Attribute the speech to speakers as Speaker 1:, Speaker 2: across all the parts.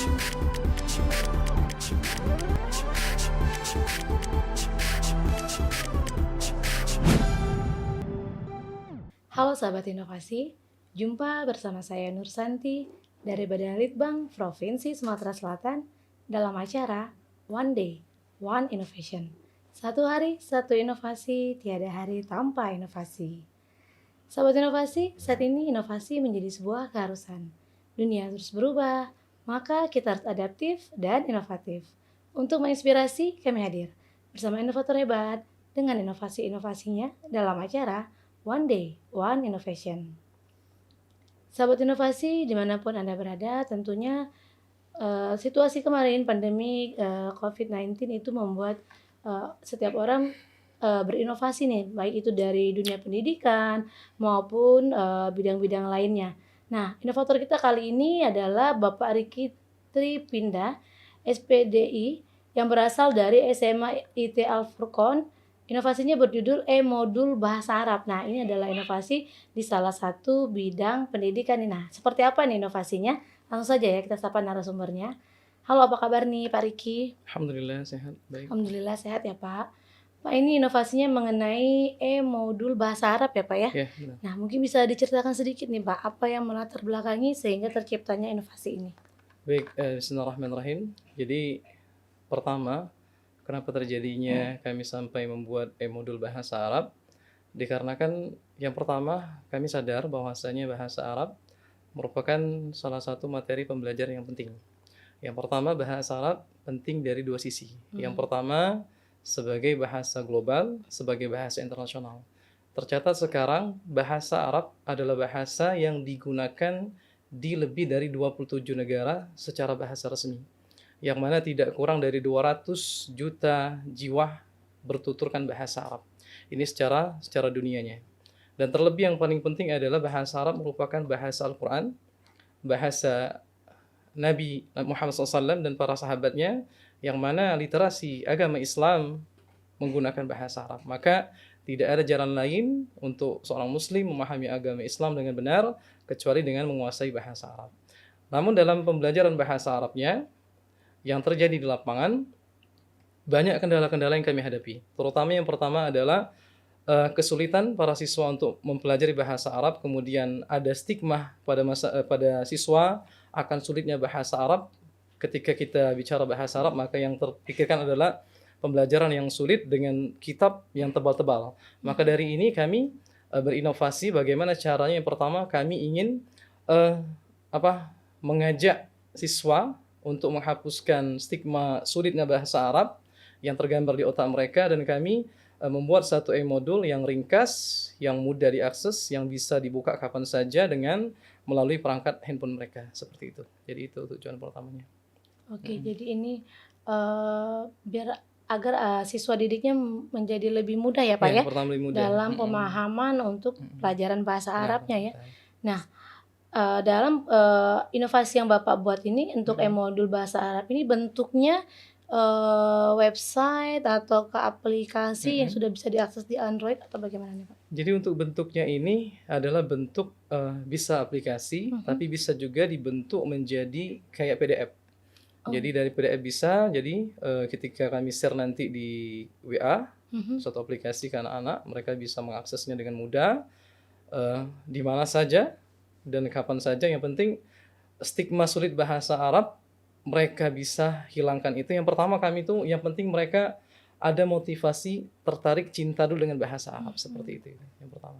Speaker 1: Halo sahabat inovasi, jumpa bersama saya Nur Santi dari Badan Litbang Provinsi Sumatera Selatan dalam acara One Day, One Innovation. Satu hari, satu inovasi, tiada hari tanpa inovasi. Sahabat inovasi, saat ini inovasi menjadi sebuah keharusan. Dunia terus berubah, maka kita harus adaptif dan inovatif. Untuk menginspirasi, kami hadir bersama inovator hebat dengan inovasi-inovasinya dalam acara One Day, One Innovation. Sahabat inovasi, dimanapun Anda berada, tentunya situasi kemarin pandemi COVID-19 itu membuat setiap orang berinovasi nih, baik itu dari dunia pendidikan maupun bidang-bidang lainnya. Nah, inovator kita kali ini adalah Bapak Riki Tripinda, SPDI, yang berasal dari SMA IT Al-Furqon. Inovasinya berjudul e-modul bahasa Arab. Nah, ini adalah inovasi di salah satu bidang pendidikan. Nah, seperti apa nih inovasinya? Langsung saja ya kita sapa narasumbernya. Halo, apa kabar nih Pak Riki?
Speaker 2: Alhamdulillah sehat, baik.
Speaker 1: Alhamdulillah sehat ya Pak. Pak, ini inovasinya mengenai e-modul bahasa Arab ya Pak ya?
Speaker 2: Ya, benar.
Speaker 1: Nah, mungkin bisa diceritakan sedikit nih Pak, apa yang melatar belakangi sehingga terciptanya inovasi ini?
Speaker 2: Baik, bismillahirrahmanirrahim. Jadi pertama, kenapa terjadinya kami sampai membuat e-modul bahasa Arab? Dikarenakan yang pertama, kami sadar bahwasanya bahasa Arab merupakan salah satu materi pembelajaran yang penting. Yang pertama, bahasa Arab penting dari dua sisi. Yang pertama, sebagai bahasa global, sebagai bahasa internasional. Tercatat sekarang bahasa Arab adalah bahasa yang digunakan di lebih dari 27 negara secara bahasa resmi. Yang mana tidak kurang dari 200 juta jiwa bertuturkan bahasa Arab. Ini secara dunianya. Dan terlebih yang paling penting adalah bahasa Arab merupakan bahasa Al-Quran, bahasa Nabi Muhammad SAW dan para sahabatnya, yang mana literasi agama Islam menggunakan bahasa Arab. Maka tidak ada jalan lain untuk seorang muslim memahami agama Islam dengan benar kecuali dengan menguasai bahasa Arab. Namun dalam pembelajaran bahasa Arabnya yang terjadi di lapangan, banyak kendala-kendala yang kami hadapi. Terutama yang pertama adalah kesulitan para siswa untuk mempelajari bahasa Arab, kemudian ada stigma pada siswa akan sulitnya bahasa Arab. Ketika kita bicara bahasa Arab, maka yang terpikirkan adalah pembelajaran yang sulit dengan kitab yang tebal-tebal. Maka dari ini kami berinovasi bagaimana caranya. Yang pertama, kami ingin mengajak siswa untuk menghapuskan stigma sulitnya bahasa Arab yang tergambar di otak mereka, dan kami membuat satu e-modul yang ringkas, yang mudah diakses, yang bisa dibuka kapan saja dengan melalui perangkat handphone mereka, seperti itu. Jadi itu tujuan pertamanya.
Speaker 1: Oke, jadi ini biar agar siswa didiknya menjadi lebih mudah ya Pak ya,
Speaker 2: pertama lebih mudah
Speaker 1: dalam pemahaman untuk pelajaran bahasa Arabnya ya. Nah, dalam inovasi yang Bapak buat ini untuk e-modul bahasa Arab ini bentuknya website atau ke aplikasi yang sudah bisa diakses di Android atau bagaimana nih Pak?
Speaker 2: Jadi untuk bentuknya ini adalah bentuk bisa aplikasi, tapi bisa juga dibentuk menjadi kayak PDF. Jadi dari PDF bisa, jadi ketika kami share nanti di WA, suatu aplikasi ke anak-anak, mereka bisa mengaksesnya dengan mudah, di mana saja dan kapan saja. Yang penting stigma sulit bahasa Arab mereka bisa hilangkan. Itu yang pertama kami tuh, yang penting mereka ada motivasi, tertarik, cinta dulu dengan bahasa Arab, seperti itu yang pertama.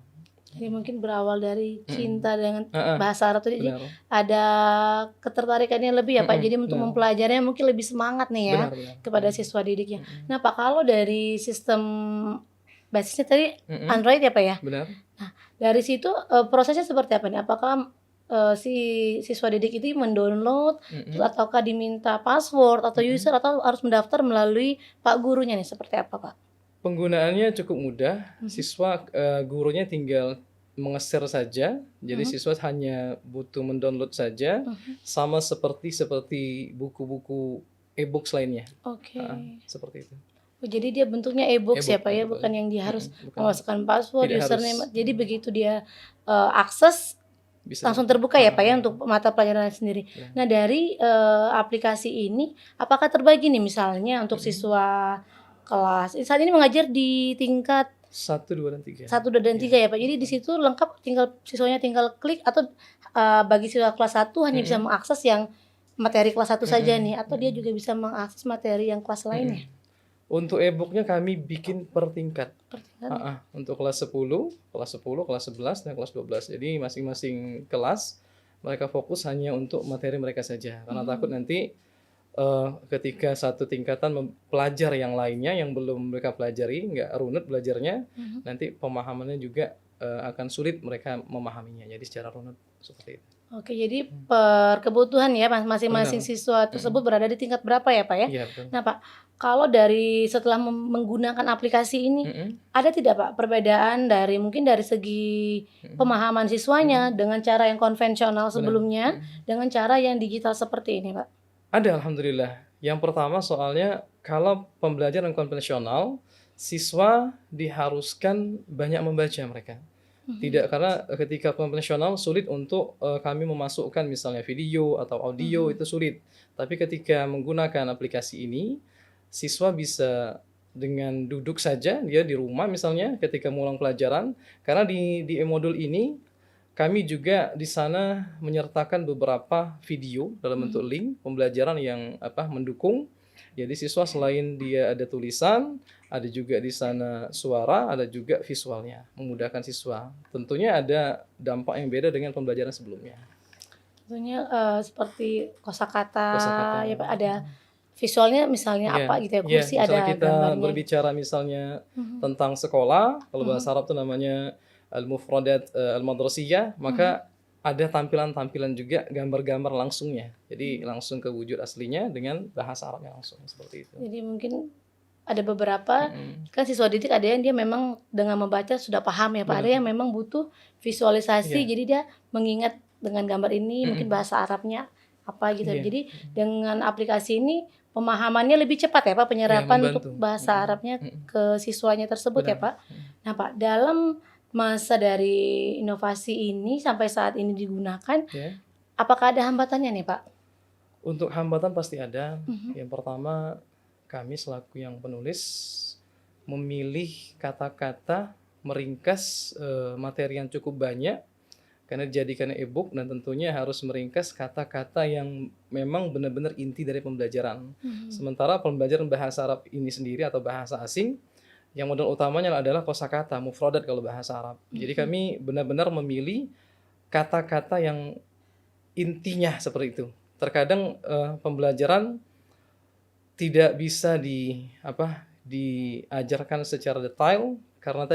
Speaker 1: Jadi mungkin berawal dari cinta dengan bahasa Arab tadi, jadi
Speaker 2: Benar.
Speaker 1: ada ketertarikannya lebih ya Pak. Jadi untuk mempelajarinya mungkin lebih semangat nih ya
Speaker 2: Benar.
Speaker 1: kepada siswa didiknya. Nah Pak, kalau dari sistem basisnya tadi Android ya Pak ya.
Speaker 2: Benar.
Speaker 1: Nah dari situ prosesnya seperti apa nih? Apakah si siswa didik itu mendownload ataukah diminta password atau user atau harus mendaftar melalui Pak gurunya nih, seperti apa Pak?
Speaker 2: Penggunaannya cukup mudah. Siswa gurunya tinggal mengeser saja. Jadi siswa hanya butuh mendownload saja, sama seperti buku-buku e-books lainnya.
Speaker 1: Oke.
Speaker 2: Seperti itu.
Speaker 1: Oh, jadi dia bentuknya e-books ya
Speaker 2: E-book,
Speaker 1: Pak ya,
Speaker 2: betul.
Speaker 1: bukan yang dia harus
Speaker 2: Bukan.
Speaker 1: memasukkan password,
Speaker 2: Tidak
Speaker 1: username.
Speaker 2: harus.
Speaker 1: Jadi begitu dia akses
Speaker 2: bisa
Speaker 1: langsung
Speaker 2: dilakukan.
Speaker 1: terbuka ya Pak ya untuk mata pelajaran sendiri.
Speaker 2: Ya.
Speaker 1: Nah dari aplikasi ini apakah terbagi nih misalnya untuk siswa kelas saat ini mengajar di tingkat
Speaker 2: 1, 2, dan 3.
Speaker 1: 1, 2, dan 3 ya Pak. Jadi di situ lengkap tinggal siswanya tinggal klik atau bagi siswa kelas 1 hanya bisa mengakses yang materi kelas 1 saja nih atau dia juga bisa mengakses materi yang kelas lainnya?
Speaker 2: Untuk e-booknya kami bikin per tingkat.
Speaker 1: Per tingkat.
Speaker 2: Untuk kelas 10, kelas 11, dan kelas 12. Jadi masing-masing kelas mereka fokus hanya untuk materi mereka saja. Karena takut nanti ketika satu tingkatan pelajar yang lainnya yang belum mereka pelajari, nggak runut belajarnya, nanti pemahamannya juga akan sulit mereka memahaminya. Jadi secara runut seperti itu.
Speaker 1: Oke, jadi per kebutuhan ya masing-masing
Speaker 2: Benar.
Speaker 1: siswa tersebut berada di tingkat berapa ya Pak ya?
Speaker 2: Iya, betul.
Speaker 1: Nah Pak, kalau dari setelah menggunakan aplikasi ini, ada tidak Pak perbedaan dari mungkin dari segi pemahaman siswanya dengan cara yang konvensional sebelumnya dengan cara yang digital seperti ini Pak?
Speaker 2: Ada, alhamdulillah. Yang pertama soalnya kalau pembelajaran konvensional, siswa diharuskan banyak membaca mereka. Tidak, karena ketika konvensional sulit untuk kami memasukkan misalnya video atau audio, itu sulit. Tapi ketika menggunakan aplikasi ini, siswa bisa dengan duduk saja dia di rumah misalnya ketika mengulang pelajaran, karena di e-modul ini kami juga di sana menyertakan beberapa video dalam bentuk link pembelajaran yang mendukung. Jadi siswa selain dia ada tulisan, ada juga di sana suara, ada juga visualnya, memudahkan siswa. Tentunya ada dampak yang beda dengan pembelajaran sebelumnya.
Speaker 1: Tentunya seperti kosakata
Speaker 2: Kosakata.
Speaker 1: ya Pak, ada visualnya misalnya apa gitu ya, kursi ada
Speaker 2: misalnya kita
Speaker 1: gambarnya.
Speaker 2: berbicara misalnya tentang sekolah, kalau bahasa Arab itu namanya al-mufradat al-madrasiyah, maka ada tampilan-tampilan juga gambar-gambar langsungnya. Jadi langsung ke wujud aslinya dengan bahasa Arabnya langsung seperti itu.
Speaker 1: Jadi mungkin ada beberapa kan siswa didik ada yang dia memang dengan membaca sudah paham ya Pak, ada yang memang butuh visualisasi, jadi dia mengingat dengan gambar ini mungkin bahasa Arabnya apa gitu. Jadi dengan aplikasi ini pemahamannya lebih cepat ya Pak, penyerapan untuk bahasa Arabnya ke siswanya tersebut ya Pak. Nah Pak, dalam masa dari inovasi ini sampai saat ini digunakan, apakah ada hambatannya nih Pak?
Speaker 2: Untuk hambatan pasti ada. Yang pertama, kami selaku yang penulis memilih kata-kata meringkas materi yang cukup banyak karena dijadikan e-book, dan tentunya harus meringkas kata-kata yang memang benar-benar inti dari pembelajaran. Sementara pembelajaran bahasa Arab ini sendiri atau bahasa asing, yang modal utamanya adalah kosakata, mufradat kalau bahasa Arab. Jadi kami benar-benar memilih kata-kata yang intinya seperti itu. Terkadang pembelajaran tidak bisa diajarkan secara detail karena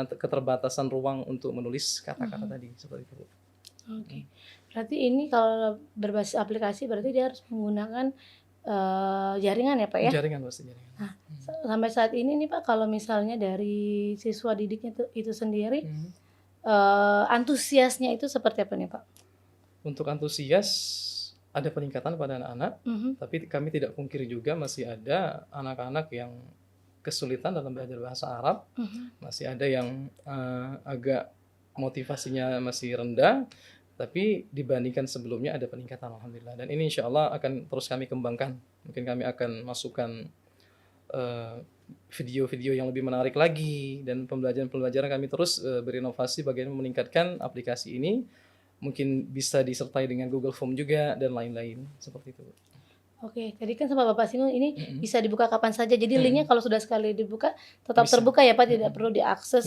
Speaker 2: keterbatasan ruang untuk menulis kata-kata tadi seperti itu.
Speaker 1: Oke. Berarti ini kalau berbasis aplikasi berarti dia harus menggunakan jaringan ya Pak ya?
Speaker 2: Jaringan pasti jaringan.
Speaker 1: Nah, sampai saat ini nih Pak, kalau misalnya dari siswa didiknya itu sendiri, antusiasnya itu seperti apa nih Pak?
Speaker 2: Untuk antusias ada peningkatan pada anak-anak, tapi kami tidak pungkiri juga masih ada anak-anak yang kesulitan dalam belajar bahasa Arab, masih ada yang agak motivasinya masih rendah, tapi dibandingkan sebelumnya ada peningkatan alhamdulillah. Dan ini insya Allah akan terus kami kembangkan. Mungkin kami akan masukkan video-video yang lebih menarik lagi, dan pembelajaran kami terus berinovasi bagaimana meningkatkan aplikasi ini. Mungkin bisa disertai dengan Google Form juga dan lain-lain seperti itu.
Speaker 1: Oke, tadi kan sama Bapak singgung ini bisa dibuka kapan saja. Jadi linknya kalau sudah sekali dibuka tetap terbuka ya Pak, tidak perlu diakses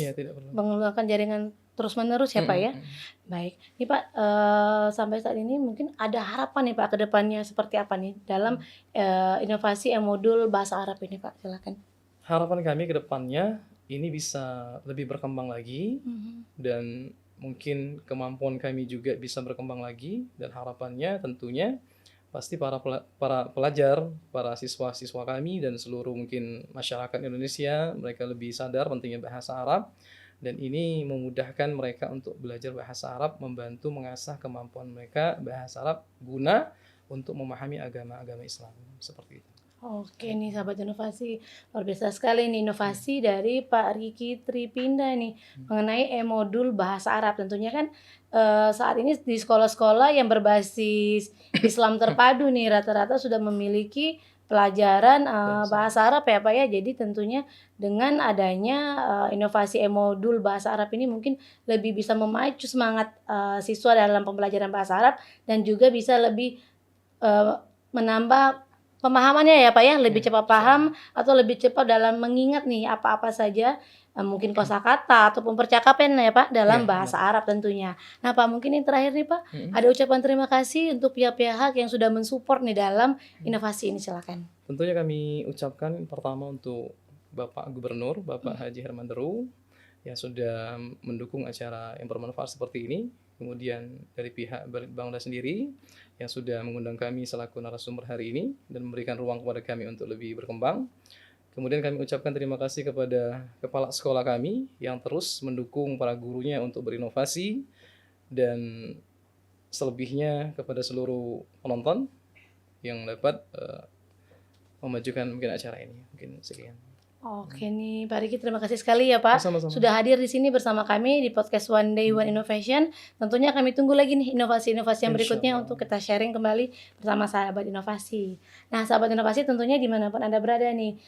Speaker 1: menggunakan jaringan terus-menerus ya Pak ya. Baik, ini Pak sampai saat ini mungkin ada harapan nih Pak ke depannya seperti apa nih dalam inovasi modul bahasa Arab ini Pak, silakan.
Speaker 2: Harapan kami ke depannya ini bisa lebih berkembang lagi, dan mungkin kemampuan kami juga bisa berkembang lagi, dan harapannya tentunya pasti para pelajar, para siswa-siswa kami dan seluruh mungkin masyarakat Indonesia, mereka lebih sadar pentingnya bahasa Arab, dan ini memudahkan mereka untuk belajar bahasa Arab, membantu mengasah kemampuan mereka bahasa Arab guna untuk memahami agama-agama Islam seperti itu.
Speaker 1: Oke nih sahabat inovasi, luar biasa sekali nih inovasi dari Pak Riki Tripinda nih mengenai e-modul bahasa Arab. Tentunya kan saat ini di sekolah-sekolah yang berbasis Islam terpadu nih rata-rata sudah memiliki pelajaran
Speaker 2: Bahasa Arab.
Speaker 1: bahasa Arab ya Pak ya. Jadi tentunya dengan adanya inovasi e-modul bahasa Arab ini mungkin lebih bisa memacu semangat siswa dalam pembelajaran bahasa Arab dan juga bisa lebih menambah pemahamannya ya Pak ya, lebih
Speaker 2: Ya,
Speaker 1: cepat
Speaker 2: insyaallah.
Speaker 1: paham atau lebih cepat dalam mengingat nih apa-apa saja, mungkin kosakata ataupun percakapan ya Pak dalam
Speaker 2: Ya, benar.
Speaker 1: bahasa Arab tentunya. Nah Pak mungkin yang terakhir nih Pak,
Speaker 2: Mhm.
Speaker 1: ada ucapan terima kasih untuk pihak-pihak yang sudah mensupport nih dalam inovasi ini silakan.
Speaker 2: Tentunya kami ucapkan pertama untuk Bapak Gubernur, Bapak Haji Herman Deru yang sudah mendukung acara yang bermanfaat seperti ini. Kemudian dari pihak Bangda sendiri yang sudah mengundang kami selaku narasumber hari ini dan memberikan ruang kepada kami untuk lebih berkembang. Kemudian kami ucapkan terima kasih kepada kepala sekolah kami yang terus mendukung para gurunya untuk berinovasi dan selebihnya kepada seluruh penonton yang dapat memajukan mungkin acara ini. Mungkin sekian.
Speaker 1: Oke nih Pak Riki terima kasih sekali ya Pak
Speaker 2: Sama-sama.
Speaker 1: sudah hadir di sini bersama kami di podcast One Day One Innovation. Tentunya kami tunggu lagi nih inovasi-inovasi yang berikutnya
Speaker 2: Insyaallah.
Speaker 1: untuk kita sharing kembali bersama sahabat inovasi. Nah sahabat inovasi tentunya dimanapun Anda berada nih,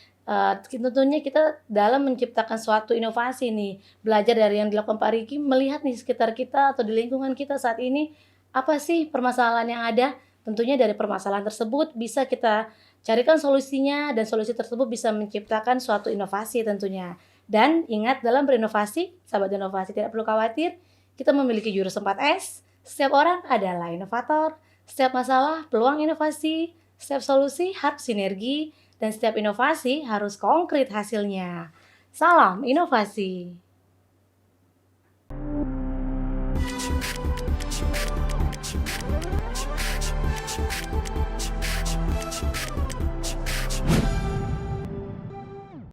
Speaker 1: tentunya kita dalam menciptakan suatu inovasi nih, belajar dari yang dilakukan Pak Riki, melihat nih sekitar kita atau di lingkungan kita saat ini, apa sih permasalahan yang ada? Tentunya dari permasalahan tersebut bisa kita carikan solusinya dan solusi tersebut bisa menciptakan suatu inovasi tentunya. Dan ingat dalam berinovasi, sahabat inovasi tidak perlu khawatir, kita memiliki jurus 4S, setiap orang adalah inovator, setiap masalah peluang inovasi, setiap solusi harus sinergi, dan setiap inovasi harus konkret hasilnya. Salam inovasi.